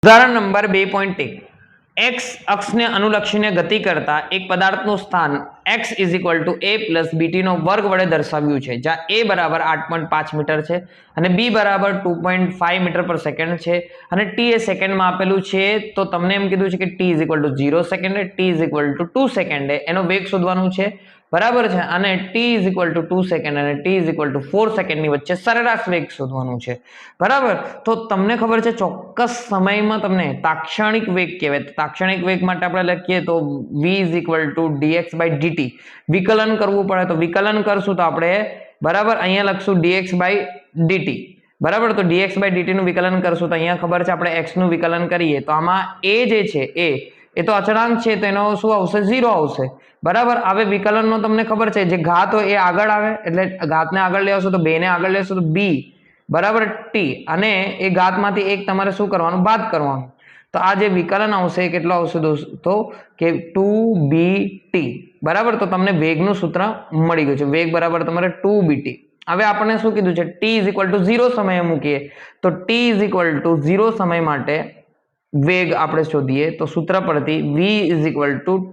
ઉદાહરણ number 2.1 x અક્ષને અનુલક્ષીને ગતિ કરતા એક પદાર્થનું સ્થાન x a + bt નો વર્ગ વડે દર્શાવ્યું છે, જ્યાં a બરાબર 8.5 મીટર છે અને b બરાબર 2.5 મીટર પર સેકન્ડ છે અને t એ સેકન્ડમાં આપેલું છે. તો તમને એમ કીધું છે કે t 0 સેકન્ડે, t 2 સેકન્ડે એનો વેગ શોધવાનું છે, બરાબર છે. અને t 2 સેકન્ડ અને t 4 સેકન્ડની વચ્ચે સરેરાશ વેગ શોધવાનું છે, બરાબર. તો તમને ખબર છે ચોક્કસ સમયમાં તમને તાક્ષણિક વેગ કહેવાય. તાક્ષણિક વેગ માટે આપણે લખીએ તો v dx/dt. વિકલન કરવું પડે તો વિકલન કરશું તો આપણે બરાબર અહીંયા લખશું dx/dt, બરાબર. તો dx/dt નું વિકલન કરશું તો અહીંયા ખબર છે આપણે x નું વિકલન કરીએ તો આમાં a જે છે એ તો અચળાંક છે તો એનો શું આવશે? 0 આવશે, બરાબર. હવે વિકલનનો તમને ખબર છે જે ઘાત હોય એ આગળ આવે, એટલે ઘાતને આગળ લેશો તો 2 ને આગળ લેશો તો b બરાબર t, અને એ ઘાતમાંથી એક તમારે શું કરવાનું? બાદ કરવાનું. તો આ જે વિકલન આવશે એ કેટલો આવશે દોસ્તો? કે 2bt, બરાબર. તો તમને વેગનું સૂત્ર મળી ગયું છે. વેગ બરાબર તમારે 2bt. હવે આપણને શું કીધું છે? t 0 સમયે મૂકીએ તો t 0 સમય માટે વેગ આપણે શોધીએ તો સૂત્ર પરથી v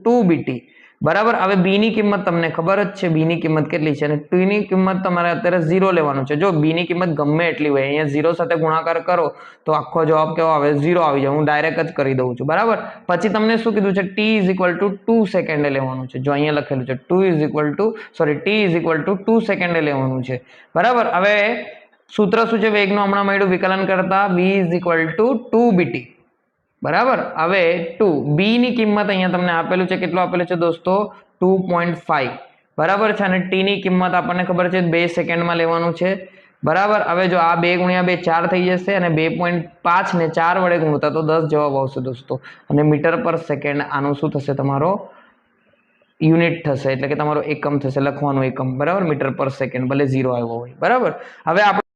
2bt, બરાબર. હવે b ની કિંમત તમને ખબર જ છે, b ની કિંમત કેટલી છે, અને t ની કિંમત તમારે અત્યારે 0 લેવાનું છે. જો b ની કિંમત ગમે એટલી હોય, અહીંયા 0 સાથે ગુણાકાર કરો તો આખો જવાબ કેવો આવે? 0 આવી જાય. હું ડાયરેક્ટ જ કરી દઉં છું, બરાબર. પછી તમને શું કીધું છે? t 2 સેકન્ડે લેવાનું છે. જો અહીંયા લખેલું છે t 2 સેકન્ડે લેવાનું છે, બરાબર. હવે સૂત્ર શું છે વેગનું? હમણાં મળ્યું વિકલન કરતા v 2bt, બરાબર. હવે 2 b ની કિંમત અહીંયા તમને આપેલું છે, કેટલું આપેલું છે દોસ્તો? 2.5, બરાબર છે. અને t ની કિંમત આપણને ખબર છે 2 સેકન્ડમાં લેવાનું છે, બરાબર. હવે જો આ 2 × 2 4 થઈ જશે અને 2.5 ને 4 વડે ગુણતા તો 10 જવાબ આવશે દોસ્તો. અને મીટર પર સેકન્ડ આનું શું થશે? તમારો યુનિટ થશે, એટલે કે તમારો એકમ થશે, લખવાનું એકમ, બરાબર. મીટર પર સેકન્ડ, ભલે 0 આવ્યો હોય, બરાબર. હવે આપણે